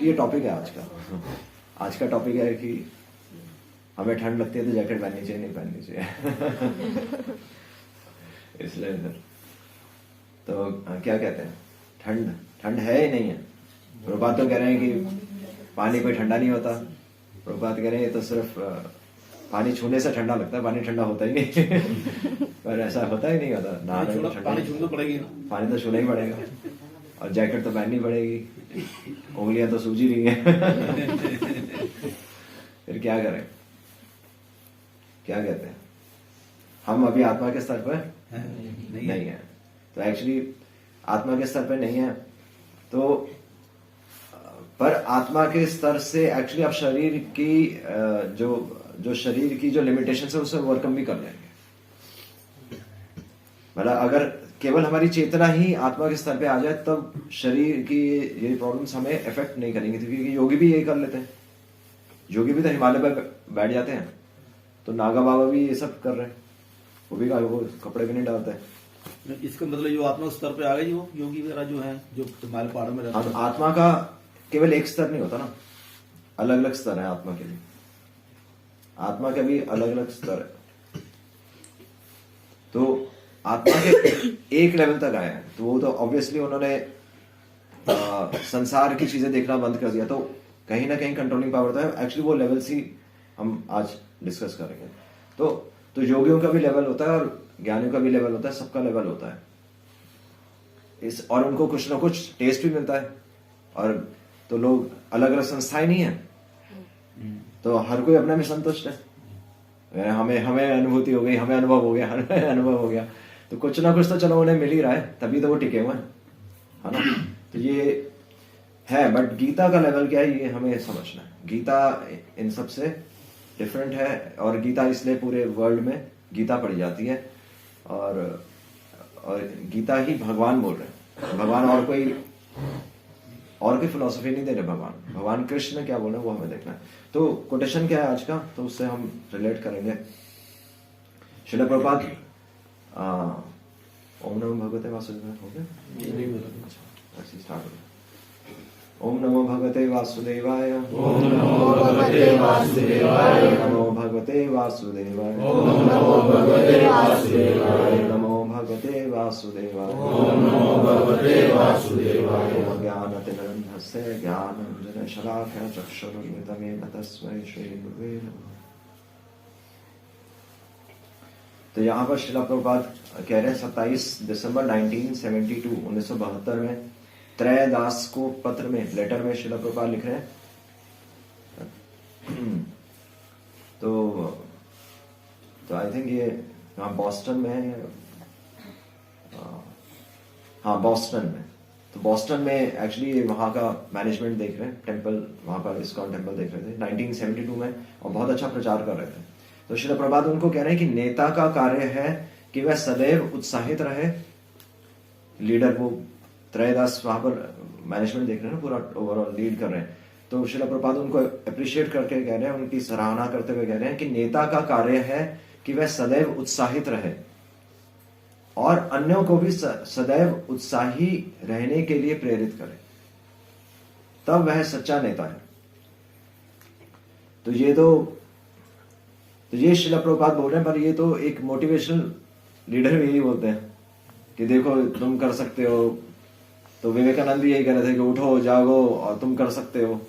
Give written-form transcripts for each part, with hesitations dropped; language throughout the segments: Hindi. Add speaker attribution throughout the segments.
Speaker 1: ये टॉपिक है आज का। आज का टॉपिक है कि हमें ठंड लगती है तो जैकेट पहननी चाहिए नहीं पहननी चाहिए। इसलिए तो क्या कहते हैं, ठंड ठंड है ही नहीं है। प्रभुपाद तो कह रहे हैं कि पानी कोई ठंडा नहीं होता। प्रभुपाद कह रहे हैं तो सिर्फ पानी छूने से ठंडा लगता है, पानी ठंडा होता ही नहीं। पर ऐसा होता ही नहीं होता। नहाने में
Speaker 2: पानी छूना पड़ेगी,
Speaker 1: पानी तो छूना ही पड़ेगा और जैकेट तो पहननी पड़ेगी। उंगलियां तो सूजी रही हैं। फिर क्या करें, क्या कहते हैं, हम अभी आत्मा के स्तर पर नहीं है। तो एक्चुअली आत्मा के स्तर पर नहीं है, तो पर आत्मा के स्तर से एक्चुअली आप शरीर की जो शरीर की जो लिमिटेशन है उसे ओवरकम भी कर लेंगे। मतलब अगर केवल हमारी चेतना ही आत्मा के स्तर पे आ जाए तब शरीर की ये प्रॉब्लम्स हमें इफेक्ट नहीं करेंगी। क्योंकि योगी भी यही कर लेते हैं। योगी भी तो हिमालय पर बैठ जाते हैं, तो नागा बाबा भी ये सब कर रहे हैं। वो कपड़े भी नहीं डालते हैं।
Speaker 2: इसका मतलब जो आत्मा स्तर पे आ गई, वो योगी वगैरह जो है जो हिमालय पहाड़ों में रहते हैं।
Speaker 1: आत्मा का केवल एक स्तर नहीं होता ना, अलग अलग स्तर है आत्मा के लिए। आत्मा के भी अलग अलग स्तर है। तो आत्मा के एक लेवल तक आए हैं तो वो तो ऑब्वियसली उन्होंने संसार की चीजें देखना बंद कर दिया, तो कहीं ना कहीं कंट्रोलिंग पावर था। एक्चुअली वो लेवल्स ही हम आज डिस्कस करेंगे। तो योगियों का भी लेवल होता है और ज्ञानियों का भी लेवल होता है, सबका लेवल होता है और उनको कुछ ना कुछ टेस्ट भी मिलता है। और तो लोग अलग अलग संस्थाएं नहीं है, तो हर कोई अपने में संतुष्ट है। हमें अनुभूति हो गई, हमें अनुभव हो गया, हमें अनुभव हो गया, तो कुछ ना कुछ तो चलो उन्हें मिल ही रहा है, तभी तो वो टिके हुए हैं, है ना। तो ये है, बट गीता का लेवल क्या है ये हमें समझना है। गीता इन सब से डिफरेंट है, और गीता इसलिए पूरे वर्ल्ड में गीता पढ़ी जाती है। और गीता ही भगवान बोल रहे हैं। भगवान और कोई फिलोसफी नहीं दे रहे। भगवान कृष्ण क्या बोल रहे हैं वो हमें देखना है। तो कोटेशन क्या है आज का, तो उससे हम रिलेट करेंगे। श्रील प्रभुपाद ओम नमो भगवते वासुदेवाय हो गया। स्टार्ट हो। ओम नमो भगवते वासुदेवाय।
Speaker 3: ओम नमो भगवते वासुदेवाय।
Speaker 1: नमो भगवते वासुदेवाय।
Speaker 3: ओम नमो भगवते वासुदेवाय।
Speaker 1: नमो भगवते वासुदेवाय।
Speaker 3: ओम नमो भगवते वासुदेवाय।
Speaker 1: ज्ञानतिमिरन्धस्य ज्ञानाञ्जनशलाकया चक्षुरुन्मिलितं येन तस्मै श्रीगुरुवे नमः। तो यहाँ पर श्रील प्रभुपाद कह रहे हैं 27 दिसंबर 1972 में त्रयदास को पत्र में, लेटर में श्रील प्रभुपाद लिख रहे हैं। तो आई थिंक ये यहाँ बॉस्टन में है। हाँ, बॉस्टन में। तो बॉस्टन में एक्चुअली वहाँ का मैनेजमेंट देख रहे हैं, टेम्पल, वहाँ पर इस्कॉन टेम्पल देख रहे थे 1972 में, और बहुत अच्छा प्रचार कर रहे थे। तो श्रील प्रभुपाद उनको कह रहे हैं कि नेता का कार्य है कि वह सदैव उत्साहित रहे। लीडर, वो त्रयदास वहां पर मैनेजमेंट देख रहे हैं ना, पूरा ओवरऑल लीड कर रहे हैं। तो श्रील प्रभुपाद उनको अप्रिशिएट करके कह रहे हैं, उनकी सराहना करते हुए कह रहे हैं कि नेता का कार्य है कि वह सदैव उत्साहित रहे और अन्यों को भी सदैव उत्साही रहने के लिए प्रेरित करे, तब वह सच्चा नेता है। तो ये श्रील प्रभुपाद बोल रहे हैं। पर ये तो एक मोटिवेशनल लीडर भी यही बोलते हैं कि देखो तुम कर सकते हो। तो विवेकानंद भी यही कह रहे थे कि उठो जागो और तुम कर सकते हो।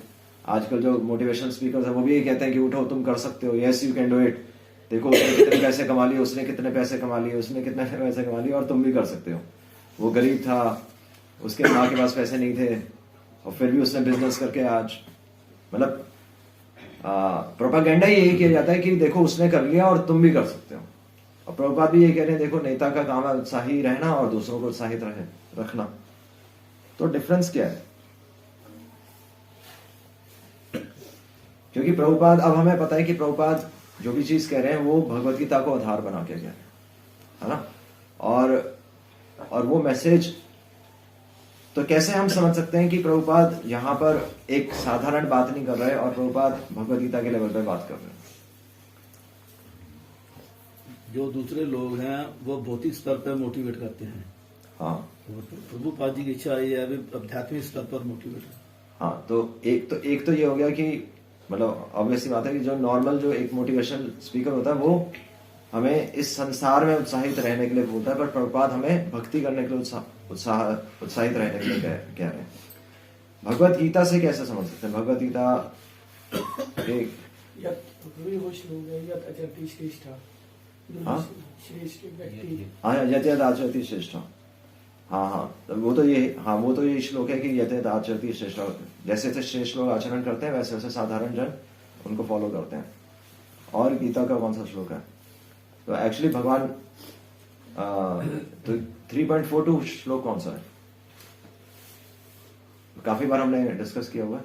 Speaker 1: आजकल जो मोटिवेशनल स्पीकर्स हैं वो भी यही कहते हैं कि उठो तुम कर सकते हो, yes you can do it. देखो उसने कितने पैसे कमा लिए, उसने कितने पैसे कमा लिए, उसने कितने पैसे कमा लिए, और तुम भी कर सकते हो। वो गरीब था, उसके माँ के पास पैसे नहीं थे, और फिर भी उसने बिजनेस करके आज, मतलब प्रोपेगेंडा यही किया जाता है कि देखो उसने कर लिया और तुम भी कर सकते हो। और प्रभुपाद भी ये कह रहे हैं देखो नेता का काम है उत्साही रहना और दूसरों को उत्साहित रखना। तो डिफरेंस क्या है? क्योंकि प्रभुपाद, अब हमें पता है कि प्रभुपाद जो भी चीज कह रहे हैं वो भगवत गीता को आधार बना के कह रहे हैं, है ना। और वो मैसेज, तो कैसे हम समझ सकते हैं कि प्रभुपाद यहाँ पर एक साधारण बात नहीं कर रहे और प्रभुपाद भगवत गीता के लेवल पर बात कर रहे हैं?
Speaker 2: जो दूसरे लोग हैं वो भौतिक स्तर पर मोटिवेट करते हैं।
Speaker 1: हाँ,
Speaker 2: प्रभुपाद जी की इच्छा ये है अभी आध्यात्मिक स्तर पर मोटिवेट है।
Speaker 1: हाँ, तो एक तो ये हो गया कि मतलब ऑब्वियसली बात है कि जो नॉर्मल जो एक मोटिवेशनल स्पीकर होता है वो हमें इस संसार में उत्साहित रहने के लिए बोलता है, पर प्रभुपाद हमें भक्ति करने के लिए उत्साहित रहने के लिए कह रहे हैं। भगवत गीता से कैसे समझ सकते हैं? भगवत गीता एक हाँ? यत् आचरति श्रेष्ठ। हाँ, वो तो ये श्लोक है कि यत् आचरति श्रेष्ठ, जैसे जैसे श्रेष्ठ लोग आचरण करते हैं वैसे वैसे साधारण जन उनको फॉलो करते हैं। और गीता का कौन सा श्लोक है? तो एक्चुअली भगवान तो 3.42 श्लोक कौन सा है? काफी बार हमने डिस्कस किया हुआ है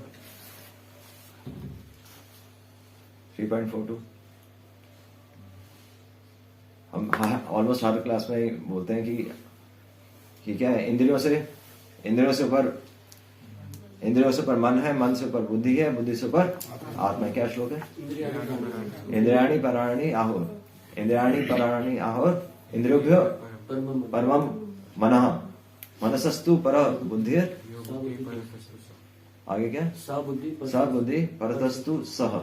Speaker 1: 3.42। हम ऑलमोस्ट हर क्लास में बोलते हैं कि क्या है, इंद्रियों से ऊपर मन है, मन से ऊपर बुद्धि है, बुद्धि से ऊपर आत्मा। क्या श्लोक है? इंद्रियाणि पराणि आहुर इंद्रियोभ्यो परमम मनः मनसस्तु पर बुद्धि। आगे क्या? सा बुद्धि परतस्तु सह।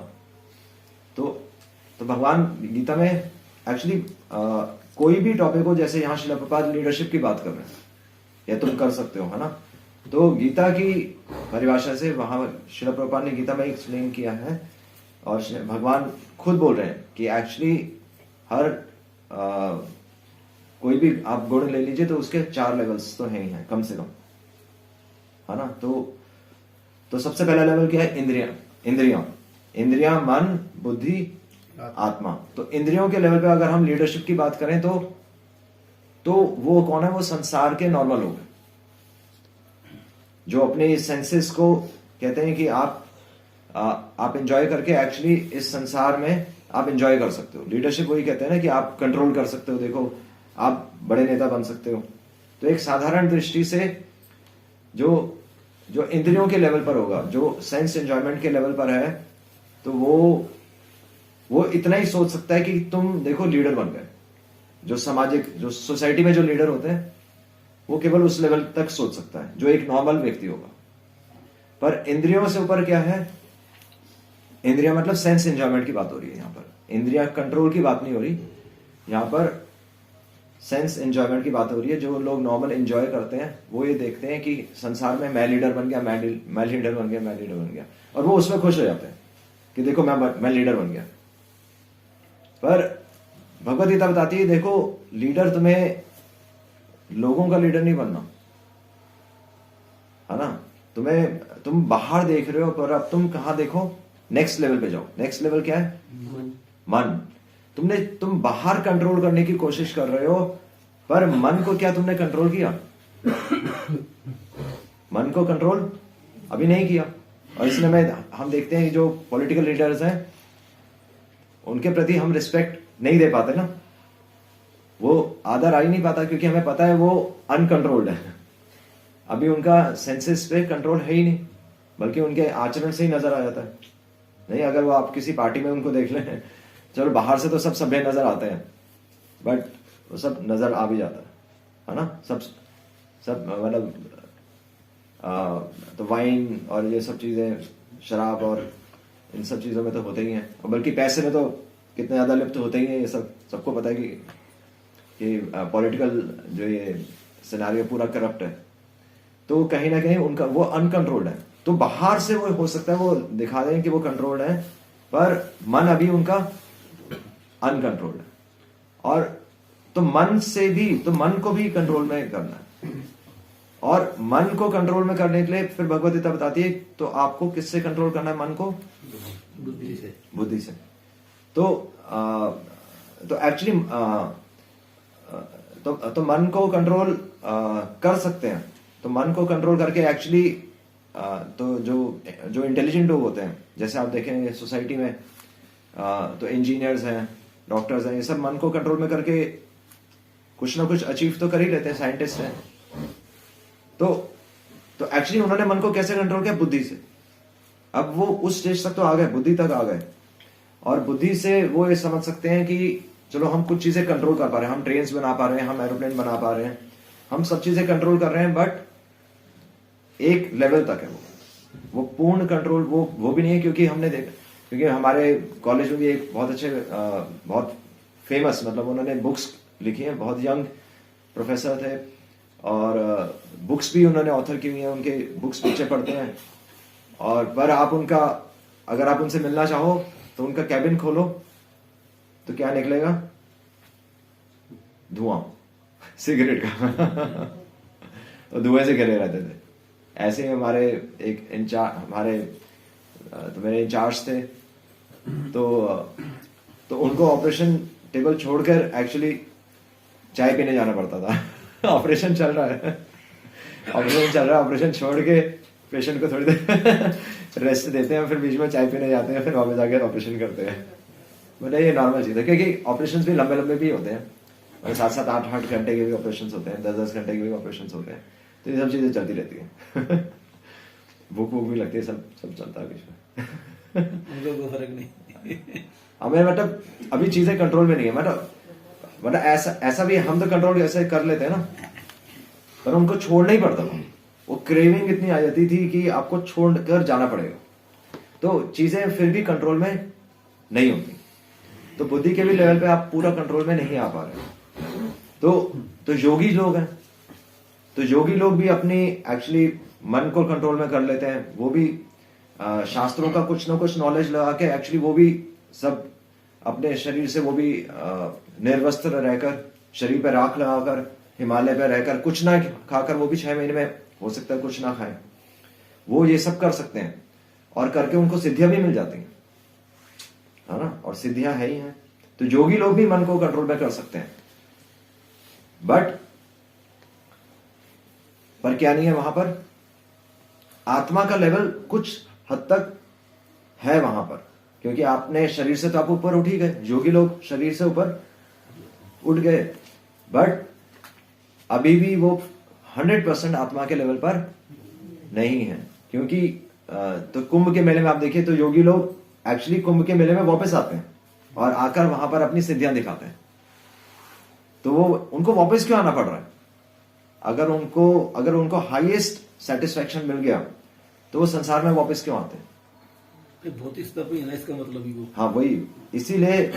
Speaker 1: तो भगवान गीता में एक्चुअली कोई भी टॉपिक हो, जैसे यहाँ श्रील प्रभुपाद लीडरशिप की बात कर रहे हैं, या तुम कर सकते हो, है ना? तो गीता की परिभाषा से वहां श्रील प्रभुपाद ने गीता में एक्सप्लेन किया है, और भगवान खुद बोल रहे हैं कि एक्चुअली हर कोई भी आप गुण ले लीजिए तो उसके 4 लेवल्स तो हैं ही हैं कम से कम, है ना? तो सबसे पहला लेवल क्या है? इंद्रियां, मन, बुद्धि, आत्मा। तो इंद्रियों के लेवल पे अगर हम लीडरशिप की बात करें तो वो कौन है? वो संसार के नॉर्मल लोग हैं, जो अपने सेंसेस को कहते हैं कि आप एंजॉय करके एक्चुअली इस संसार में आप एंजॉय कर सकते हो। लीडरशिप वही कहते हैं ना कि आप कंट्रोल कर सकते हो, देखो आप बड़े नेता बन सकते हो। तो एक साधारण दृष्टि से जो इंद्रियों के लेवल पर होगा, जो सेंस एंजॉयमेंट के लेवल पर है, तो वो इतना ही सोच सकता है कि तुम देखो लीडर बन गए। जो सामाजिक, जो सोसाइटी में जो लीडर होते हैं वो केवल उस लेवल तक सोच सकता है जो एक नॉर्मल व्यक्ति होगा। पर इंद्रियों से ऊपर क्या है? इंद्रिया मतलब सेंस एंजॉयमेंट की बात हो रही है यहाँ पर। इंद्रिया कंट्रोल की बात नहीं हो रही यहाँ पर, सेंस एंजॉयमेंट की बात हो रही है। जो लोग नॉर्मल एंजॉय करते हैं वो ये देखते हैं कि संसार में मैं लीडर बन गया, मैं लीडर बन गया, और वो उसमें खुश हो जाते हैं कि देखो मैं लीडर बन गया। पर भगवत गीता बताती है, देखो लीडर तुम्हें लोगों का लीडर नहीं बनना, है ना? तुम बाहर देख रहे हो, पर अब तुम कहां देखो? नेक्स्ट लेवल पे जाओ। नेक्स्ट लेवल क्या है? मन। तुम बाहर कंट्रोल करने की कोशिश कर रहे हो, पर मन को क्या तुमने कंट्रोल किया? मन को कंट्रोल अभी नहीं किया। और इसलिए हम देखते हैं कि जो पॉलिटिकल लीडर्स हैं उनके प्रति हम रिस्पेक्ट नहीं दे पाते ना, वो आदर आ ही नहीं पाता, क्योंकि हमें पता है वो अनकंट्रोल्ड है। अभी उनका सेंसेस पे कंट्रोल है ही नहीं, बल्कि उनके आचरण से ही नजर आ जाता है। नहीं, अगर वो आप किसी पार्टी में उनको देख लें, चलो बाहर से तो सब सभ्य नजर आते हैं, बट वो सब नजर आ भी जाता है ना? सब मतलब तो वाइन और ये सब चीजें, शराब और इन सब चीजों में तो होते ही हैं, और बल्कि पैसे में तो कितने ज्यादा लिप्त होते ही हैं। ये सबको पता है कि पॉलिटिकल जो ये सिनेरियो पूरा करप्ट है। तो कहीं ना कहीं उनका वो अनकंट्रोल्ड है। तो बाहर से वो हो सकता है वो दिखा दें कि वो कंट्रोल्ड है, पर मन अभी उनका अनकंट्रोल्ड है। और तो मन को भी कंट्रोल में करना है, और मन को कंट्रोल में करने के लिए फिर भगवत गीता बताती है, तो आपको किससे कंट्रोल करना है? मन को बुद्धि से। तो एक्चुअली तो मन को कंट्रोल कर सकते हैं। तो मन को कंट्रोल करके एक्चुअली तो जो इंटेलिजेंट लोग होते हैं, जैसे आप देखेंगे सोसाइटी में तो इंजीनियर्स हैं, डॉक्टर्स हैं, ये सब मन को कंट्रोल में करके कुछ ना कुछ अचीव तो कर ही लेते हैं, साइंटिस्ट हैं। तो एक्चुअली उन्होंने मन को कैसे कंट्रोल किया? बुद्धि से। अब वो उस स्टेज तक तो आ गए, बुद्धि तक आ गए, और बुद्धि से वो ये समझ सकते हैं कि चलो हम कुछ चीजें कंट्रोल कर पा रहे हैं, हम ट्रेन्स बना पा रहे हैं, हम एरोप्लेन बना पा रहे हैं, हम सब चीजें कंट्रोल कर रहे हैं, बट एक लेवल तक है वो। वो पूर्ण कंट्रोल वो भी नहीं है, क्योंकि हमने देखा, क्योंकि हमारे कॉलेज में भी एक बहुत अच्छे बहुत फेमस, मतलब उन्होंने बुक्स लिखी हैं, बहुत यंग प्रोफेसर थे और बुक्स भी उन्होंने ऑथर की हुई हैं, उनके बुक्स बच्चे पढ़ते हैं। और पर आप उनका, अगर आप उनसे मिलना चाहो तो उनका कैबिन खोलो तो क्या निकलेगा? धुआं, सिगरेट का और धुएं से घिरे रहते थे। ऐसे ही हमारे एक हमारे तो मेरे इंचार्ज थे, तो उनको ऑपरेशन टेबल छोड़कर एक्चुअली चाय पीने जाना पड़ता था। ऑपरेशन चल रहा है, ऑपरेशन छोड़ के पेशेंट को थोड़ी देर रेस्ट देते हैं, फिर बीच में चाय पीने जाते हैं, फिर वापस जाकर ऑपरेशन करते हैं। मतलब ये नॉर्मल चीज है, क्योंकि ऑपरेशन भी लंबे लंबे भी होते हैं, 7-7, 8-8 घंटे के भी ऑपरेशन होते हैं, 10-10 घंटे के भी ऑपरेशन होते हैं। तो ये सब चीजें चलती रहती है। भूख भी लगती है, सब चलता है बीच में।
Speaker 2: उनको कोई फर्क नहीं।
Speaker 1: हमें मतलब अभी चीजें कंट्रोल में नहीं है, मतलब ऐसा भी हम तो कंट्रोल ऐसे कर लेते हैं ना, पर उनको छोड़ना ही पड़ता था। वो क्रेविंग इतनी आ जाती थी कि आपको छोड़कर जाना पड़ेगा, तो चीजें फिर भी कंट्रोल में नहीं होती। तो बुद्धि के भी लेवल पे आप पूरा कंट्रोल में नहीं आ पा रहे। तो योगी लोग हैं, तो योगी लोग भी अपनी एक्चुअली मन को कंट्रोल में कर लेते हैं। वो भी शास्त्रों का कुछ ना कुछ नॉलेज लगा के एक्चुअली वो भी सब अपने शरीर से, वो भी निर्वस्त्र रहकर, शरीर पे राख लगाकर, हिमालय पे रहकर, कुछ ना खाकर, वो भी 6 महीने में हो सकता है कुछ ना खाएं, वो ये सब कर सकते हैं और करके उनको सिद्धियां भी मिल जाती हैं, है ना। और सिद्धियां है ही हैं। तो योगी लोग भी मन को कंट्रोल में कर सकते हैं, पर क्या नहीं है वहां पर? आत्मा का लेवल कुछ हद तक है वहां पर, क्योंकि आपने शरीर से तो आप ऊपर उठ ही गए, योगी लोग शरीर से ऊपर उठ गए, बट अभी भी वो 100% आत्मा के लेवल पर नहीं है। क्योंकि तो कुंभ के मेले में आप देखिए तो योगी लोग एक्चुअली कुंभ के मेले में वापस आते हैं और आकर वहां पर अपनी सिद्धियां दिखाते हैं। तो वो उनको वापस क्यों आना पड़ रहा है? अगर उनको हाईएस्ट सेटिस्फैक्शन मिल गया तो वो संसार में वापस क्यों आते हैं?
Speaker 2: भौतिक स्तर पर ही है ना, इसका मतलब ही वो।
Speaker 1: हाँ वही, इसीलिए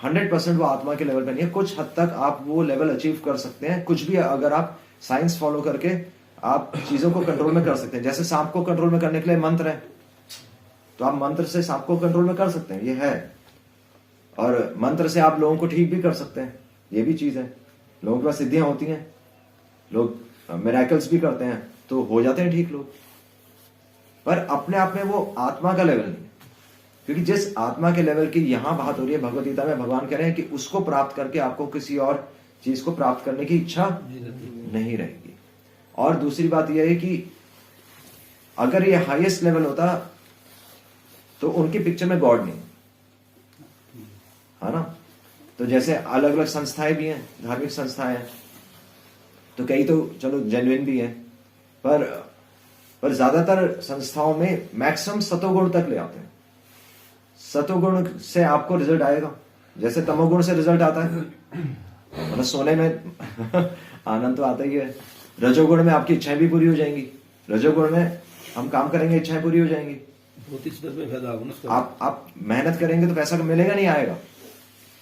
Speaker 1: 100% वो आत्मा के लेवल पे नहीं है। कुछ हद तक आप वो लेवल अचीव कर सकते हैं, कुछ भी अगर आप साइंस फॉलो करके आप चीजों को कंट्रोल में कर सकते हैं। जैसे सांप को कंट्रोल में करने के लिए मंत्र है, तो आप मंत्र से सांप को कंट्रोल में कर सकते हैं, ये है। और मंत्र से आप लोगों को ठीक भी कर सकते हैं, ये भी चीज है। लोगों के पास सिद्धियां होती हैं, लोग मिरेकल्स भी करते हैं, तो हो जाते हैं ठीक लोग। पर अपने आप में वो आत्मा का लेवल नहीं, क्योंकि जिस आत्मा के लेवल की यहां बात हो रही है भगवद गीता में, भगवान कह रहे हैं कि उसको प्राप्त करके आपको किसी और चीज को प्राप्त करने की इच्छा नहीं रहेगी। और दूसरी बात यह है कि अगर ये हाईएस्ट लेवल होता तो उनकी पिक्चर में गॉड नहीं, है ना। तो जैसे अलग अलग संस्थाएं भी हैं, धार्मिक संस्थाएं हैं, तो कई तो चलो जेन्युइन भी है, पर ज्यादातर संस्थाओं में मैक्सिमम सतोगुण तक ले आते हैं। सतोगुण से आपको रिजल्ट आएगा, जैसे तमोगुण से रिजल्ट आता है, मतलब सोने में आनंद तो आता ही है। रजोगुण में आपकी इच्छाएं भी पूरी हो जाएंगी, रजोगुण में हम काम करेंगे, इच्छाएं पूरी हो जाएंगी। आप मेहनत करेंगे तो पैसा मिलेगा नहीं, आएगा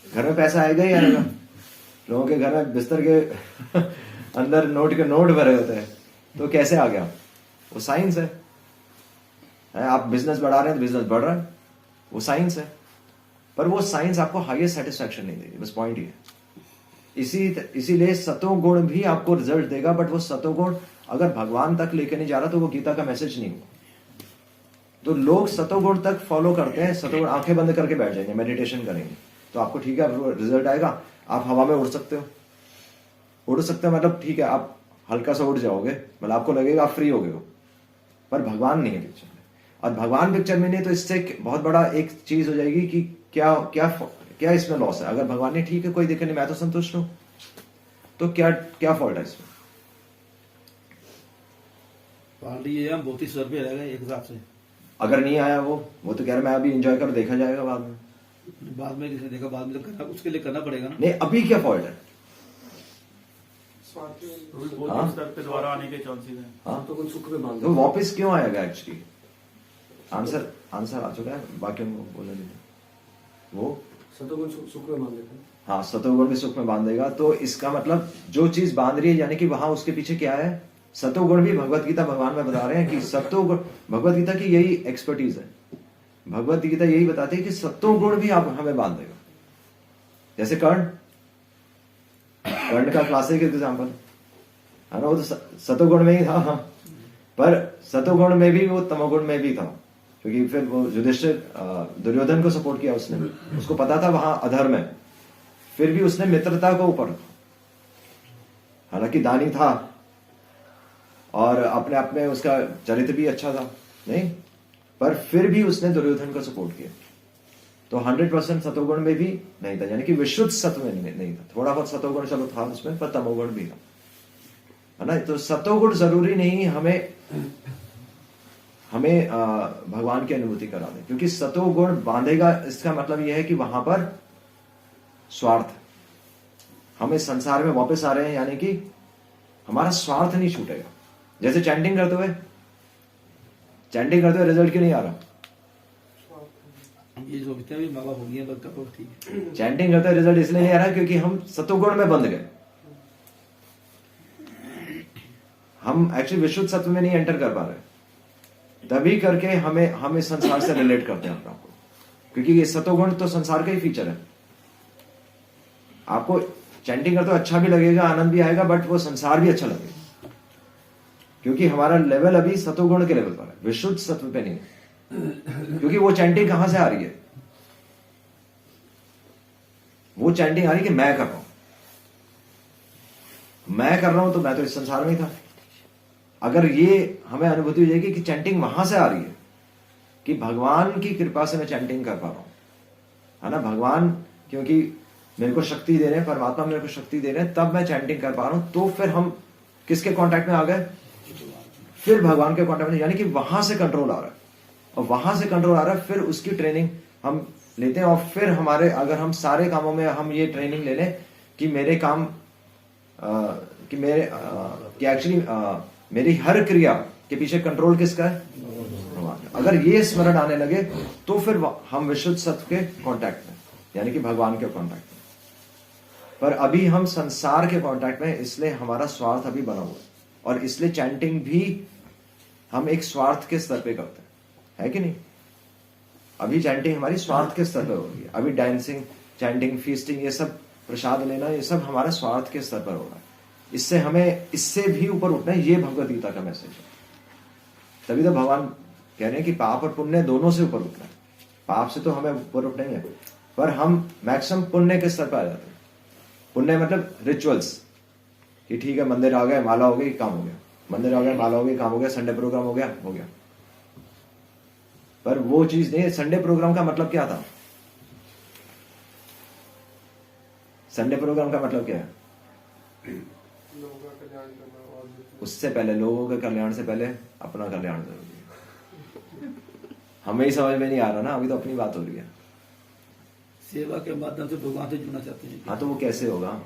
Speaker 1: घर में, पैसा आएगा ही आएगा। लोगों के घर में बिस्तर के अंदर नोट के नोट भरे होते हैं, तो कैसे आ गया? वो साइंस है। आप बिजनेस बढ़ा रहे हैं तो बिजनेस बढ़ रहा है, वो साइंस है। पर वो साइंस आपको हाईएस्ट सेटिस्फैक्शन नहीं देगी, बस पॉइंट ही है। इसीलिए सतोगुण भी आपको रिजल्ट देगा, बट वो सतोगुण अगर भगवान तक लेके नहीं जा रहा तो वो गीता का मैसेज नहीं हुआ। तो लोग सतोगुण तक फॉलो करते हैं, सतोगुण आंखें बंद करके बैठ जाएंगे, मेडिटेशन करेंगे तो आपको ठीक है रिजल्ट आएगा। आप हवा में उड़ सकते हो, मतलब ठीक है, आप हल्का सा उड़ जाओगे, मतलब आपको लगेगा आप फ्री हो गए हो, पर भगवान नहीं है पिक्चर में। और भगवान पिक्चर में नहीं तो इससे बहुत बड़ा एक चीज हो जाएगी कि क्या क्या क्या इसमें लॉस है? अगर भगवान ने ठीक है कोई दिक्कत नहीं, मैं तो संतुष्ट हूं, तो क्या क्या फॉल्ट है इसमें?
Speaker 2: भौतिक स्तर पे रहेगा एक हिसाब से।
Speaker 1: अगर नहीं आया वो तो कह रहा मैं अभी एंजॉय कर, देखा जाएगा बाद में।
Speaker 2: किसने देखा बाद में, तो करना उसके लिए करना पड़ेगा ना।
Speaker 1: नहीं, अभी क्या फॉल्ट है?
Speaker 4: स्तर पे दोबारा आने के चांसेस हैं।
Speaker 1: हाँ, तो कुछ सुख में बांध, वो वापस क्यों आएगा एक्चुअली? आंसर आ चुका है, बाकी उनको बोलने दीजिए। वो
Speaker 4: सतोगुण सुख में बांध देते हैं।
Speaker 1: हाँ, सतोगुण भी सुख में बांधेगा। तो इसका मतलब जो चीज बांध रही है यानी कि वहां उसके पीछे क्या है, सतोगुण भी। भगवत गीता भगवान में बता रहे हैं कि सतोगुण, भगवत गीता की यही एक्सपर्टीज है। भगवत गीता यही बताती है कि सतोगुण भी आप हमें बांध देगा। जैसे कर्ण का क्लासिक एग्जाम्पल है ना, वो तो सतोगुण में ही था। हाँ, पर सतोगुण में भी वो तमोगुण में भी था, क्योंकि फिर वो युधिष्ठिर दुर्योधन को सपोर्ट किया उसने, उसको पता था वहां अधर्म है, फिर भी उसने मित्रता को ऊपर रखा। हालांकि दानी था और अपने आप में उसका चरित्र भी अच्छा था, नहीं, पर फिर भी उसने दुर्योधन को सपोर्ट किया। तो 100% सतोगुण में भी नहीं था, यानी कि विशुद्ध सत्व में नहीं था। थोड़ा बहुत सतोगुण चलो था उसमें, पर तमोगुण भी था, है ना। तो सतोगुण जरूरी नहीं हमें भगवान की अनुभूति करा दे, क्योंकि सतोगुण बांधेगा इसका मतलब यह है कि वहां पर स्वार्थ, हमें संसार में वापस आ रहे हैं, यानी कि हमारा स्वार्थ नहीं छूटेगा। जैसे चैंटिंग करते हुए रिजल्ट क्यों नहीं आ रहा?
Speaker 2: ये जो कितने भी माला हो गई बस करो ठीक है।
Speaker 1: चैंटिंग करते हुए रिजल्ट इसलिए नहीं आ रहा क्योंकि हम सतोगुण में बंध गए। हम एक्चुअली विशुद्ध सत्व में नहीं एंटर कर पा रहे, तभी करके हमें संसार से रिलेट करते हैं अपने आप को, क्योंकि ये सतोगुण तो संसार का ही फीचर है। आपको चैंटिंग करते अच्छा भी लगेगा, आनंद भी आएगा, बट वो संसार भी अच्छा लगेगा, क्योंकि हमारा लेवल अभी सतोगुण के लेवल पर है, विशुद्ध सत्व पे नहीं है। क्योंकि वो चैंटिंग कहां से आ रही है? वो चैंटिंग आ रही है कि मैं कर रहा हूं, तो मैं तो इस संसार में ही था। अगर ये हमें अनुभूति हो जाएगी कि चैंटिंग वहां से आ रही है, कि भगवान की कृपा से मैं चैंटिंग कर पा रहा हूं, है ना, भगवान क्योंकि मेरे को शक्ति दे रहे हैं, परमात्मा मेरे को शक्ति दे रहे हैं, तब मैं चैंटिंग कर पा रहा हूं। तो फिर हम किसके कांटेक्ट में आ गए? फिर भगवान के कांटेक्ट में, यानी कि वहां से कंट्रोल आ रहा है, और वहां से कंट्रोल आ रहा है, फिर उसकी ट्रेनिंग हम लेते हैं। और फिर हमारे, अगर हम सारे कामों में हम ये ट्रेनिंग ले लें कि मेरे काम कि एक्चुअली मेरी हर क्रिया के पीछे कंट्रोल किसका है? भगवान। अगर ये स्मरण आने लगे तो फिर हम विशुद्ध सत्व के कांटेक्ट में, यानी कि भगवान के कांटेक्ट में। पर अभी हम संसार के कांटेक्ट में, इसलिए हमारा स्वार्थ अभी बना हुआ है, और इसलिए चैंटिंग भी हम एक स्वार्थ के स्तर पे करते हैं, है कि नहीं? अभी चैंटिंग हमारी स्वार्थ के स्तर पर हो रही है। अभी डांसिंग, चैंटिंग, फीस्टिंग, ये सब प्रसाद लेना, ये सब हमारा स्वार्थ के स्तर पर हो रहा है। इससे हमें इससे भी ऊपर उठना है, ये भगवत गीता का मैसेज है। तभी तो भगवान कह रहे हैं कि पाप और पुण्य दोनों से ऊपर उठना है। पाप से तो हमें ऊपर उठना ही है, पर हम मैक्सिमम पुण्य के स्तर पर आ जाते हैं। पुण्य मतलब रिचुअल्स, कि ठीक है मंदिर आ गए, माला हो गई, काम हो गया, मंदिर आ गया, माला हो गई, काम हो गया, संडे प्रोग्राम हो गया। पर वो चीज नहीं है। संडे प्रोग्राम का मतलब क्या था? संडे प्रोग्राम का मतलब क्या है?
Speaker 4: लोगों का कल्याण करना, और
Speaker 1: उससे पहले, लोगों के कल्याण से पहले अपना कल्याण जरूरी है। हमें ही समझ में नहीं आ रहा ना, अभी तो अपनी बात हो रही है।
Speaker 2: सेवा के माध्यम से भगवान से जुड़ना चाहते हैं।
Speaker 1: हाँ, तो वो कैसे होगा?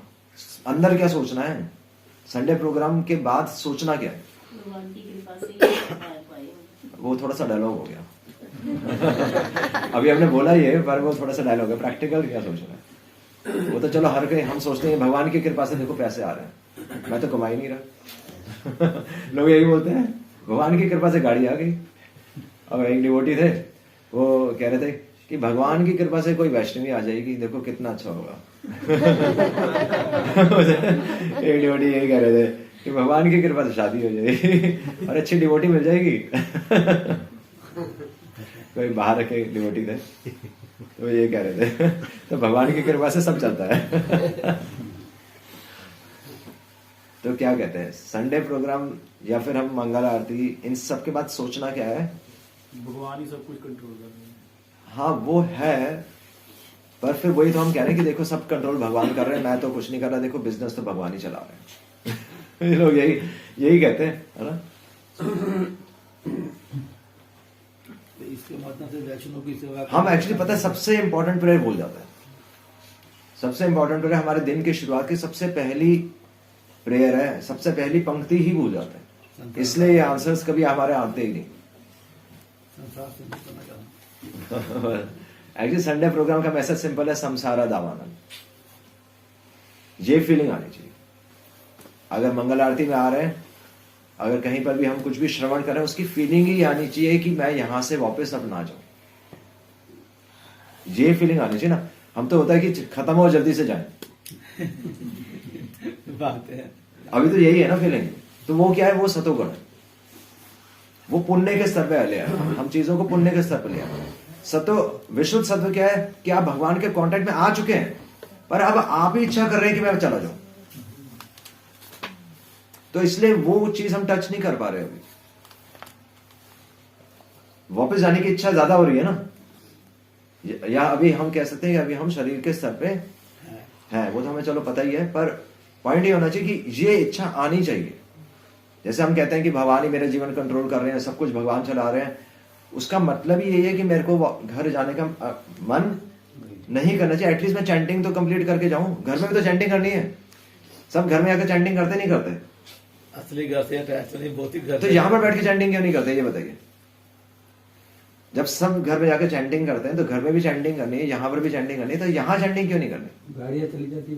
Speaker 1: अंदर क्या सोचना है? संडे प्रोग्राम के बाद सोचना क्या है?
Speaker 5: भगवान की कृपा से पाए।
Speaker 1: वो थोड़ा सा डायलॉग हो गया। अभी हमने बोला ये, पर वो थोड़ा सा डायलॉग है। प्रैक्टिकल क्या सोचना है? वो तो चलो हर कोई, हम सोचते हैं भगवान की कृपा से देखो पैसे आ रहे हैं, मैं तो कमा ही नहीं रहा। लोग यही बोलते हैं, भगवान की कृपा से गाड़ी आ गई। अब एक डिवोटी थे, वो कह रहे थे कि भगवान की कृपा से कोई वैष्णवी आ जाएगी, देखो कितना अच्छा होगा। एक डिवोटी यही कह रहे थे कि भगवान की कृपा से शादी हो जाएगी और अच्छी डिवोटी मिल जाएगी। कोई बाहर के डिवोटी थे, तो ये कह रहे थे तो भगवान की कृपा से सब चलता है। तो क्या कहते हैं, संडे प्रोग्राम या फिर हम मंगल आरती, इन सब के बाद सोचना क्या है?
Speaker 4: भगवान ही सब कुछ कंट्रोल कर रहे हैं।
Speaker 1: हाँ वो है, पर फिर वही तो हम कह रहे हैं कि देखो सब कंट्रोल भगवान कर रहे हैं, मैं तो कुछ नहीं कर रहा, देखो बिजनेस तो भगवान ही चला रहे हैं। ये लोग यही कहते हैं, है ना।
Speaker 2: इसके माध्यम से वैष्णव की सेवा,
Speaker 1: हम एक्चुअली पता है सबसे इंपॉर्टेंट प्रेयर भूल जाते हैं। सबसे इंपॉर्टेंट प्रेयर हमारे दिन की शुरुआत की सबसे पहली प्रेयर है, सबसे पहली पंक्ति ही भूल जाते हैं। इसलिए ये आंसर्स कभी हमारे आते ही नहीं।
Speaker 2: संसार से मुक्त करना चाहता हूँ।
Speaker 1: एक्चुअली संडे प्रोग्राम का मैसेज सिंपल है, संसारा दावानंद। ये फीलिंग आनी चाहिए। अगर मंगल आरती में आ रहे हैं, अगर कहीं पर भी हम कुछ भी श्रवण करें, उसकी फीलिंग ही आनी चाहिए कि मैं यहां से वापस अब ना जाऊं। ये फीलिंग आनी चाहिए ना। हम तो होता है कि खत्म हो जल्दी से जाए,
Speaker 2: बात है।
Speaker 1: अभी तो यही है ना फीलिंग। तो वो क्या है, वो सतोगुण है, वो पुण्य के स्तर पे ले आए। हम चीजों को पुण्य के स्तर पर ले आए। सतो विशुद्ध सत्व क्या है कि आप भगवान के कांटेक्ट में आ चुके हैं, पर अब आप ही इच्छा कर रहे हैं कि मैं चला जाऊं। तो इसलिए वो चीज हम टच नहीं कर पा रहे अभी। वापस जाने की इच्छा ज्यादा हो रही है ना, या अभी हम कह सकते हैं कि अभी हम शरीर के स्तर पे है, वो तो हमें चलो पता ही है, पर पॉइंट ये होना चाहिए कि ये इच्छा आनी चाहिए। जैसे हम कहते हैं कि भगवान ही मेरे जीवन कंट्रोल कर रहे हैं, सब कुछ भगवान चला रहे हैं, उसका मतलब ही यही है कि मेरे को घर जाने का मन नहीं करना चाहिए। एटलीस्ट मैं चैंटिंग तो कंप्लीट करके जाऊं। घर में भी तो चैंटिंग करनी है। सब घर में आकर चैंटिंग करते नहीं करते?
Speaker 2: असली घर से असली भौतिक घर
Speaker 1: तो
Speaker 2: से।
Speaker 1: यहां पर बैठ के चैंटिंग क्यों नहीं करते, ये बताइए। जब सब घर में जाकर चैंटिंग करते हैं तो घर में भी चैंटिंग करनी है, यहां पर भी चैंटिंग करनी है, तो यहां चैंटिंग क्यों नहीं करनी?
Speaker 6: गाड़ियां चली जाती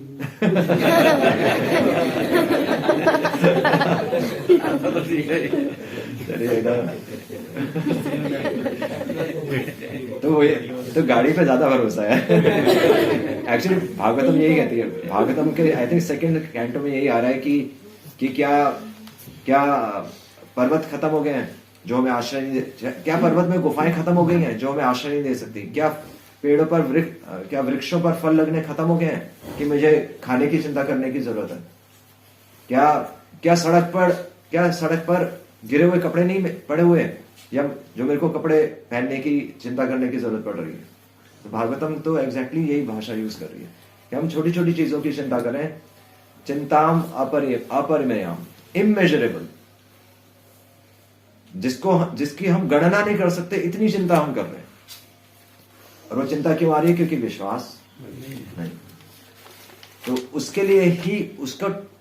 Speaker 1: तो गाड़ी पे ज्यादा भरोसा है। एक्चुअली भागवतम यही कहती है। भागवतम के आई थिंक सेकंड कैंटो में यही आ रहा है कि क्या पर्वत खत्म हो गए हैं जो हमें आश्रय नहीं दे, क्या पर्वत में गुफाएं खत्म हो गई हैं जो हमें आश्रय नहीं दे सकती, क्या पेड़ों पर क्या वृक्षों पर फल लगने खत्म हो गए हैं कि मुझे खाने की चिंता करने की जरूरत है, क्या सड़क पर गिरे हुए कपड़े नहीं पड़े हुए हैं, या जो मेरे को कपड़े पहनने की चिंता करने की जरूरत पड़ रही है। तो भागवतम तो एग्जैक्टली यही भाषा यूज कर रही है कि हम छोटी छोटी चीजों की चिंता करें। चिंताम अपरिमेयम, इमेजरेबल, जिसकी हम गणना नहीं कर सकते, इतनी चिंता हम कर रहे हैं। और वो चिंता क्यों आ रही है? क्योंकि विश्वास नहीं। तो उसके लिए ही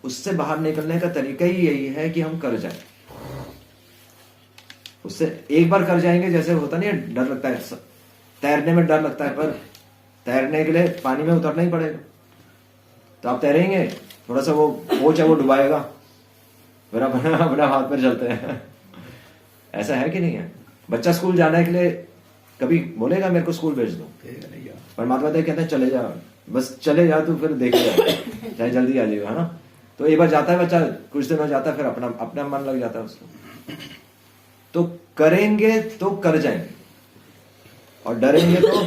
Speaker 1: उससे बाहर निकलने का तरीका ही यही है कि हम कर जाएं। उससे एक बार कर जाएंगे, जैसे होता नहीं है, डर लगता है तैरने में, डर लगता है, पर तैरने के लिए पानी में उतरना ही पड़ेगा। तो आप तैरेंगे, थोड़ा सा वो कोच है वो डुबाएगा, फिर अपना हाथ पर चलते हैं। ऐसा है कि नहीं है? बच्चा स्कूल जाने के लिए कभी बोलेगा मेरे को स्कूल भेज दो, परमात्मा तो कहते हैं चले जा, बस चले जा, तू फिर देख जा, चाहे जल्दी आ जाएगा, है ना। तो एक बार जाता है बच्चा, कुछ दिन हो जाता है, फिर अपना मन लग जाता है उसको। तो करेंगे तो कर जाएंगे, और डरेंगे तो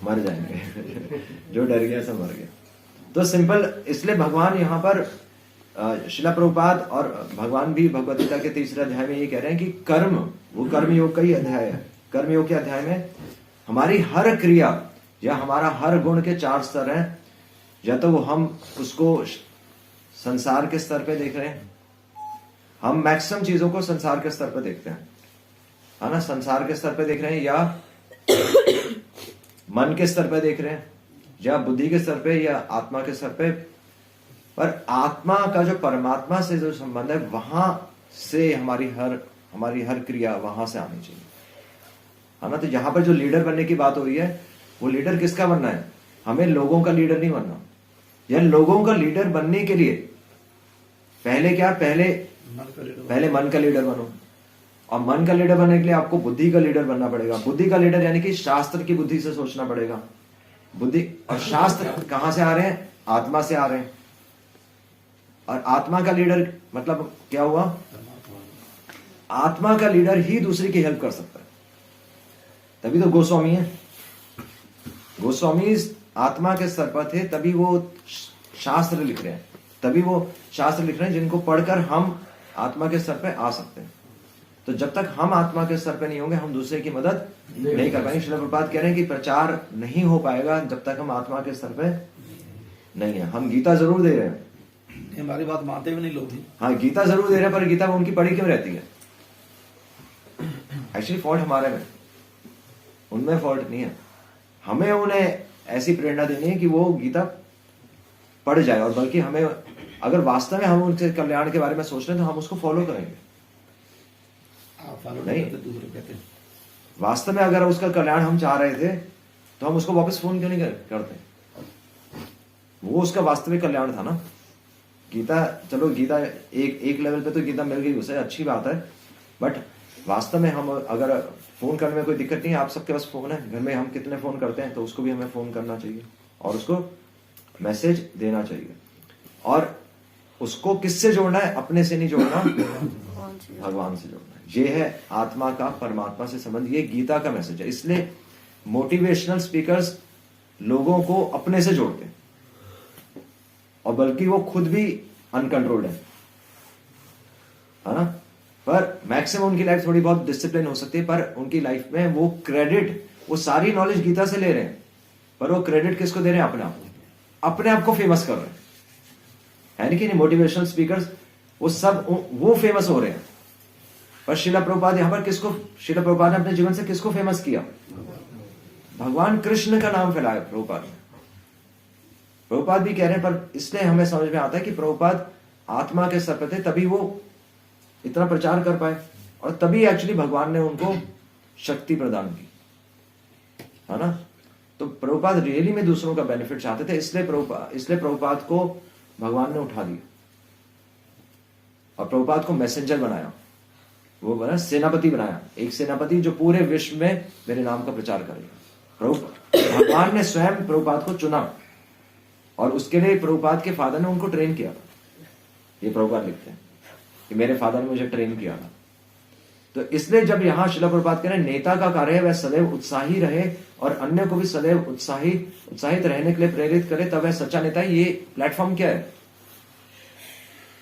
Speaker 1: मर जाएंगे। जो डर गया सब मर गया। तो सिंपल, इसलिए भगवान यहाँ पर शिला प्रभुपाद और भगवान भी भगवद गीता के 3रे अध्याय में ये कह रहे हैं कि कर्म, वो कर्म योग का ही अध्याय है। कर्म योग के अध्याय में हमारी हर क्रिया या हमारा हर गुण के 4 स्तर हैं। या तो हम उसको संसार के स्तर पे देख रहे हैं, हम मैक्सिमम चीजों को संसार के स्तर पे देखते हैं, है ना, संसार के स्तर पे देख रहे हैं, या मन के स्तर पे देख रहे हैं, या बुद्धि के स्तर पे, या आत्मा के स्तर पे। पर आत्मा का जो परमात्मा से जो संबंध है, वहां से हमारी हर क्रिया वहां से आनी चाहिए, है ना। तो यहां पर जो लीडर बनने की बात हो रही है, वो लीडर किसका बनना है? हमें लोगों का लीडर नहीं बनना। या लोगों का लीडर बनने के लिए पहले मन का लीडर बनो, और मन का लीडर बनने के लिए आपको बुद्धि का लीडर बनना पड़ेगा। बुद्धि का लीडर यानी कि शास्त्र की बुद्धि से सोचना पड़ेगा। बुद्धि और शास्त्र कहां से आ रहे हैं? आत्मा से आ रहे हैं। और आत्मा का लीडर मतलब क्या हुआ? आत्मा का लीडर ही दूसरे की हेल्प कर सकता है। तभी तो गोस्वामी है। गोस्वामी आत्मा के स्तर पर थे, तभी वो शास्त्र लिख रहे हैं, तभी वो शास्त्र लिख रहे हैं जिनको पढ़कर हम आत्मा के स्तर पर आ सकते हैं। तो जब तक हम आत्मा के स्तर पर नहीं होंगे, हम दूसरे की मदद नहीं कर पाएंगे। श्रील प्रभुपाद कह रहे हैं कि प्रचार नहीं हो पाएगा जब तक हम आत्मा के स्तर पर नहीं है। हम गीता जरूर दे रहे हैं,
Speaker 2: हमारी बात मानते भी नहीं लोग भी।
Speaker 1: हाँ, गीता जरूर दे रहे हैं, पर गीता में उनकी पढ़ी क्यों रहती है? एक्चुअली फॉल्ट हमारे में, उनमें फॉल्ट नहीं है। हमें उन्हें ऐसी प्रेरणा देनी है कि वो गीता पढ़ जाए, और बल्कि हमें, अगर वास्तव में हम उनके कल्याण के बारे में सोच रहे हैं, तो हम उसको फॉलो करेंगे।
Speaker 2: आप फॉलो
Speaker 1: नहीं।
Speaker 2: करते, दूसरे कहते हैं।
Speaker 1: वास्तव में अगर उसका कल्याण हम चाह रहे थे तो हम उसको वापस फोन क्यों नहीं करते? वो उसका वास्तविक कल्याण था ना। गीता, चलो गीता एक लेवल पे तो गीता मिल गई उसे, अच्छी बात है, बट वास्तव में हम अगर फोन करने में कोई दिक्कत नहीं है, आप सबके पास फोन है घर में, हम कितने फोन करते हैं, तो उसको भी हमें फोन करना चाहिए और उसको मैसेज देना चाहिए। और उसको किससे जोड़ना है? अपने से नहीं जोड़ना, भगवान से जोड़ना है। ये है आत्मा का परमात्मा से संबंध, ये गीता का मैसेज है। इसलिए मोटिवेशनल स्पीकर्स लोगों को अपने से जोड़ते हैं, और बल्कि वो खुद भी अनकंट्रोल्ड है ना। पर मैक्सिमम उनकी लाइफ थोड़ी बहुत डिसिप्लिन हो सकती है, पर उनकी लाइफ में वो क्रेडिट, वो सारी नॉलेज गीता से ले रहे हैं, पर वो क्रेडिट किसको दे रहे हैं? अपने आप को फेमस कर रहे हैं, है नहीं कि नहीं? मोटिवेशनल स्पीकर्स वो सब वो फेमस हो रहे हैं, पर श्रील प्रभुपाद यहां पर किसको, श्रील प्रभुपाद ने अपने जीवन से किसको फेमस किया? भगवान कृष्ण का नाम फैलाया प्रभुपाद ने। प्रभुपाद भी कह रहे हैं, पर इसलिए हमें समझ में आता है कि प्रभुपाद आत्मा के स्तर पर थे, तभी वो इतना प्रचार कर पाए, और तभी एक्चुअली भगवान ने उनको शक्ति प्रदान की, है ना। तो प्रभुपाद रियली में दूसरों का बेनिफिट चाहते थे, इसलिए प्रभुपाद को भगवान ने उठा दिया और प्रभुपाद को मैसेंजर बनाया, वो बना सेनापति बनाया, एक सेनापति जो पूरे विश्व में मेरे नाम का प्रचार करेगा। भगवान ने स्वयं प्रभुपाद को चुना, और उसके लिए प्रभुपाद के फादर ने उनको ट्रेन किया था। ये प्रभुपाद लिखते हैं कि मेरे फादर ने मुझे ट्रेन किया था। तो इसलिए जब यहां श्रील प्रभुपाद कह रहे हैं नेता का कार्य है वह सदैव उत्साही रहे और अन्य को भी सदैव उत्साहित रहने के लिए प्रेरित करे, तब वह सच्चा नेता है। ये प्लेटफॉर्म क्या है?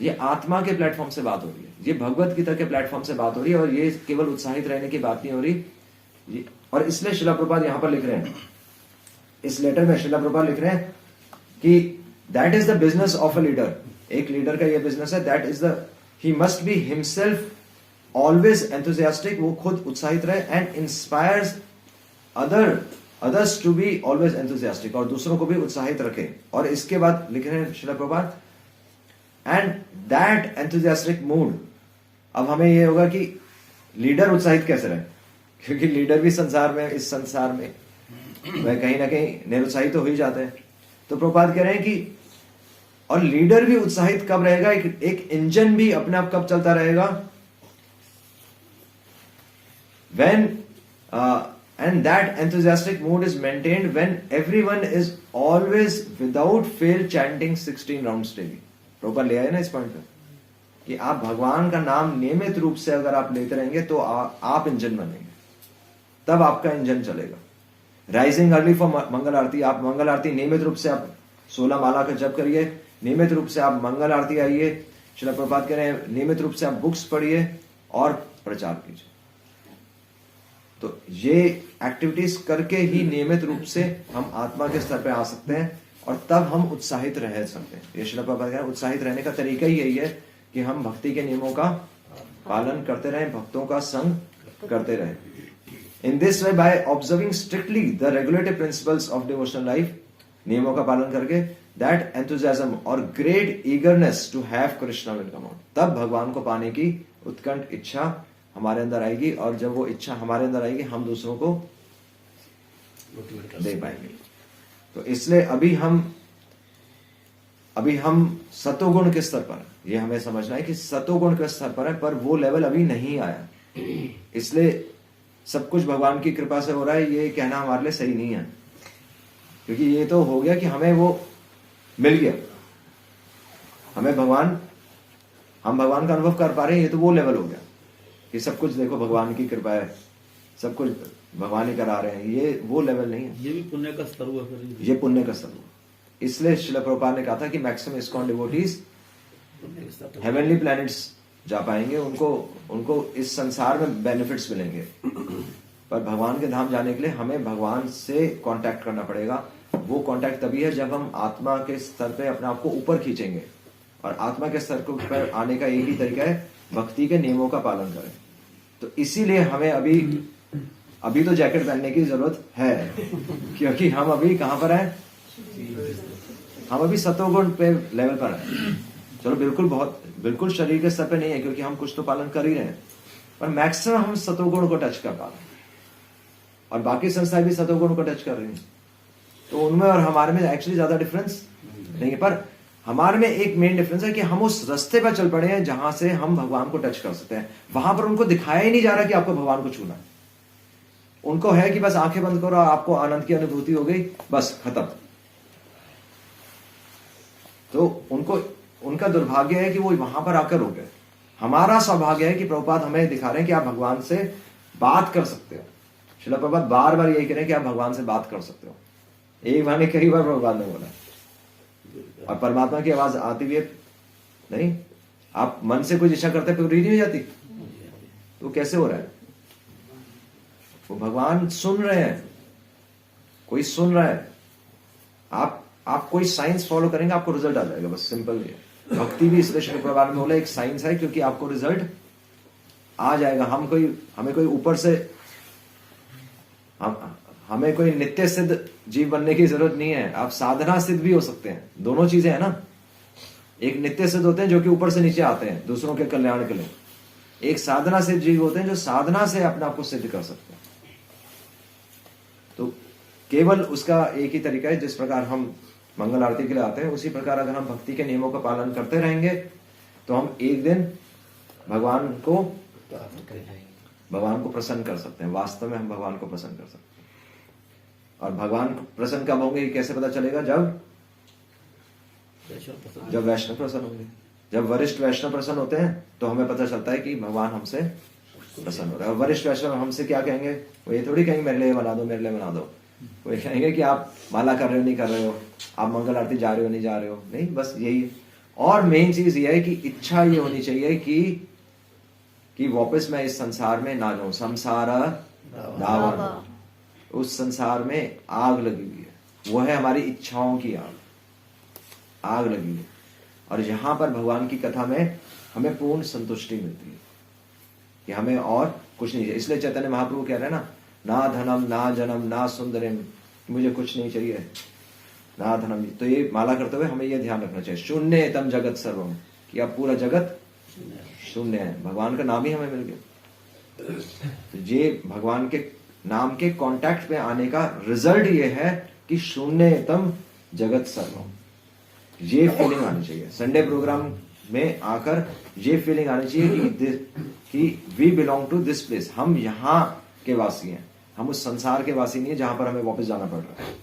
Speaker 1: ये आत्मा के प्लेटफॉर्म से बात हो रही है, ये भगवत गीता के प्लेटफॉर्म से बात हो रही है, और ये केवल उत्साहित रहने की बात नहीं हो रही। और इसलिए श्रील प्रभुपाद यहां पर लिख रहे हैं, इस लेटर में श्रील प्रभुपाद लिख रहे हैं कि that is the business of a leader. एक लीडर का यह बिजनेस है, that is the he must be himself always enthusiastic, वो खुद उत्साहित रहे, and inspires others to be always enthusiastic, और दूसरों को भी उत्साहित रखे। और इसके बाद लिख रहे हैं Srila Prabhupada, and that enthusiastic mood. अब हमें यह होगा कि लीडर उत्साहित कैसे रहे, क्योंकि लीडर भी संसार में, इस संसार में वह कहीं ना कहीं निरुत्साहित तो हो ही जाते हैं। तो प्रभुपाद कह रहे हैं कि और लीडर भी उत्साहित कब रहेगा? एक इंजन भी अपने आप कब चलता रहेगा? when and that enthusiastic mood is maintained when everyone is always without fail chanting 16 rounds daily। Prabhupada ले आए ना इस पॉइंट पे कि आप भगवान का नाम नियमित रूप से अगर आप लेते रहेंगे तो आप इंजन बनेंगे, तब आपका इंजन चलेगा। राइजिंग अर्ली फॉर मंगल आरती, आप मंगल आरती नियमित रूप से आप 16 माला का जप करिए, नियमित रूप से आप मंगल आरती आइए, श्रील प्रभुपाद कह रहे हैं नियमित रूप से आप बुक्स पढ़िए और प्रचार कीजिए। तो ये एक्टिविटीज करके ही नियमित रूप से हम आत्मा के स्तर पे आ सकते हैं, और तब हम उत्साहित रह सकते हैं। ये श्रील प्रभुपाद कह रहे हैं उत्साहित रहने का तरीका ही यही है कि हम भक्ति के नियमों का पालन करते रहें, भक्तों का संग करते रहें। In this way, by observing strictly the regulative principles of devotional life, नियमों का पालन करके, that enthusiasm और great eagerness to have Krishna will come out, तब भगवान को पाने की उत्कंठ इच्छा हमारे अंदर आएगी, और जब वो इच्छा हमारे अंदर आएगी हम दूसरों को दे पाएंगे। तो इसलिए अभी हम सतोगुण के स्तर पर, ये हमें समझना है कि सतोगुण के स्तर पर है, पर वो लेवल अभी नहीं आया। इसलिए सब कुछ भगवान की कृपा से हो रहा है, ये कहना हमारे लिए सही नहीं है, क्योंकि ये तो हो गया कि हमें वो मिल गया, हम भगवान का अनुभव कर पा रहे हैं, ये तो वो लेवल हो गया कि सब कुछ देखो भगवान की कृपा है, सब कुछ भगवान ही करा रहे हैं। ये वो लेवल नहीं है, ये भी पुण्य का स्तर हुआ, ये पुण्य का स्तर हुआ। इसलिए श्रील प्रभुपाद ने कहा था कि maximum ISKCON devotees heavenly planets जा पाएंगे, उनको इस संसार में बेनिफिट्स मिलेंगे, पर भगवान के धाम जाने के लिए हमें भगवान से कांटेक्ट करना पड़ेगा। वो कांटेक्ट तभी है जब हम आत्मा के स्तर पे अपने आप को ऊपर खींचेंगे, और आत्मा के स्तर को ऊपर आने का एक ही तरीका है भक्ति के नियमों का पालन करें। तो इसीलिए हमें अभी तो जैकेट पहनने की जरूरत है, क्योंकि हम अभी कहां पर हैं? हम अभी सतोगुण पे लेवल पर हैं। चलो बिल्कुल शरीर के स्तर पे नहीं है, क्योंकि हम कुछ तो पालन कर ही रहे हैं, पर मैक्सिमम हम सतोगुण को टच कर पा रहे हैं। और बाकी संस्थाएं भी सतोगुण को टच कर रही हैं। तो उनमें और हमारे में एक्चुअली ज्यादा डिफरेंस नहीं है, पर हमारे में एक मेन डिफरेंस है कि हम उस रास्ते पर चल पड़े हैं जहां से हम भगवान को टच कर सकते हैं। वहां पर उनको दिखाया ही नहीं जा रहा कि आपको भगवान को छूना है। उनको है कि बस आंखें बंद करो, आपको आनंद की अनुभूति हो गई, बस खत्म। तो उनका दुर्भाग्य है कि वो वहां पर आकर रुक गए। हमारा सौभाग्य है कि प्रभुपाद हमें दिखा रहे हैं कि आप भगवान से बात कर सकते हो। श्रील प्रभुपाद बार बार यही कह रहे हैं कि आप भगवान से बात कर सकते हो। एक बार नहीं, कई बार प्रभुपाद ने बोला। और परमात्मा की आवाज आती भी है नहीं, आप मन से कुछ इच्छा करते पूरी नहीं हो जाती, तो कैसे हो रहा है? वो भगवान सुन रहे हैं, कोई सुन रहा है। आप कोई साइंस फॉलो करेंगे, आपको रिजल्ट आ जाएगा, बस सिंपल ये। भक्ति भी इसलिए श्री प्रभुपाद में बोला एक साइंस है, क्योंकि आपको रिजल्ट आ जाएगा। हमें कोई ऊपर से हमें कोई नित्य सिद्ध जीव बनने की जरूरत नहीं है। आप साधना सिद्ध भी हो सकते हैं, दोनों चीजें हैं ना। एक नित्य सिद्ध होते हैं जो कि ऊपर से नीचे आते हैं दूसरों के कल्याण के लिए, एक साधना सिद्ध जीव होते हैं जो साधना से अपने आप को सिद्ध कर सकते हैं। तो केवल उसका एक ही तरीका है, जिस प्रकार हम मंगल आरती के लिए आते हैं उसी प्रकार अगर हम भक्ति के नियमों का पालन करते रहेंगे तो हम एक दिन भगवान को प्रसन्न कर सकते हैं। वास्तव में हम भगवान को प्रसन्न कर सकते हैं। और भगवान प्रसन्न कब होंगे, कैसे पता चलेगा? जब वैष्णव प्रसन्न होंगे। जब वरिष्ठ वैष्णव प्रसन्न होते हैं तो हमें पता चलता है कि भगवान हमसे प्रसन्न हो रहा है। और वरिष्ठ वैष्णव हमसे क्या कहेंगे? वो ये थोड़ी कहेंगे मेरे लिए बना दो, मेरे लिए बना दो। वो ये कहेंगे कि आप माला कर रहे हो नहीं कर रहे हो, आप मंगल आरती जा रहे हो नहीं जा रहे हो। नहीं, बस यही। और मेन चीज ये है कि इच्छा ये होनी चाहिए कि वापस मैं इस संसार में ना जाऊं। संसार दावानल, उस संसार में आग लगी हुई है, वो है हमारी इच्छाओं की आग लगी हुई है। और यहां पर भगवान की कथा में हमें पूर्ण संतुष्टि मिलती है कि हमें और कुछ नहीं चाहिए। इसलिए चैतन्य महाप्रभु कह रहे हैं ना धनम ना जनम ना सुंदरम, मुझे कुछ नहीं चाहिए, ना धनम। तो ये माला करते हुए हमें ये ध्यान रखना चाहिए, शून्य तम जगत सर्वम, कि अब पूरा जगत शून्य है। भगवान का नाम ही हमें मिल गया। तो ये भगवान के नाम के कांटेक्ट में आने का रिजल्ट ये है कि शून्यतम जगत सर्वम। ये फीलिंग आनी चाहिए। संडे प्रोग्राम में आकर ये फीलिंग आनी चाहिए कि we belong to this place. हम यहाँ के वासी हैं, हम उस संसार के वासी नहीं है जहां पर हमें वापस जाना पड़ रहा है।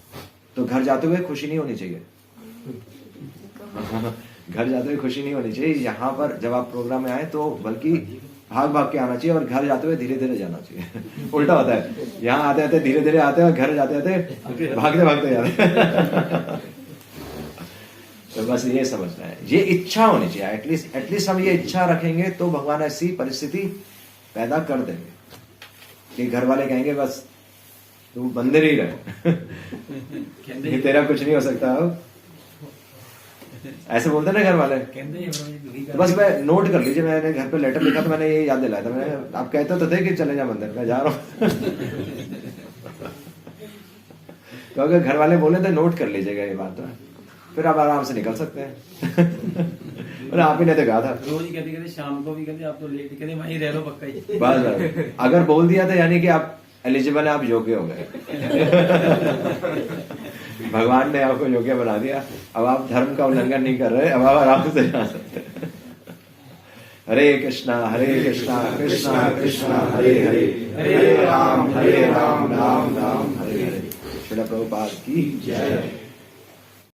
Speaker 1: तो घर जाते हुए खुशी नहीं होनी चाहिए। घर जाते हुए खुशी नहीं होनी चाहिए। यहाँ पर जब आप प्रोग्राम में आए तो बल्कि भाग भाग के आना चाहिए, और घर जाते हुए धीरे धीरे जाना चाहिए। उल्टा होता है, यहाँ आते आते धीरे धीरे आते हैं और घर जाते आते भागते भागते जाते हैं। तो बस ये समझना है, ये इच्छा होनी चाहिए। एटलीस्ट हम ये इच्छा रखेंगे तो भगवान ऐसी परिस्थिति पैदा कर देंगे कि घर वाले कहेंगे बस तू बंदर ही रहे, तेरा कुछ नहीं हो सकता। ऐसे बोलते ना घर वाले। तो बस मैं नोट कर लीजिए, मैंने घर पे लेटर लिखा तो मैंने ये याद दिलाया था। मैंने आप कहते तो थे कि चले जा मंदिर, मैं जा रहा हूँ। तो अगर घर वाले बोले तो नोट कर लीजिएगा ये बात, फिर आप आराम से निकल सकते हैं। और आप ही ने तो कहा था,
Speaker 6: रोज ही कहते शाम को भी कहते आप तो लेट कहते वहीं रह लो पक्का ही।
Speaker 1: बस अगर बोल दिया था यानी कि आप एलिजिबल है, आप योग्य हो गए। भगवान ने आपको योग्य बना दिया। अब आप धर्म का उल्लंघन नहीं कर रहे, अब आप आराम से जा सकते हैं। हरे कृष्णा कृष्णा कृष्णा हरे हरे, हरे राम राम राम हरे हरे। श्रील प्रभुपाद की जय।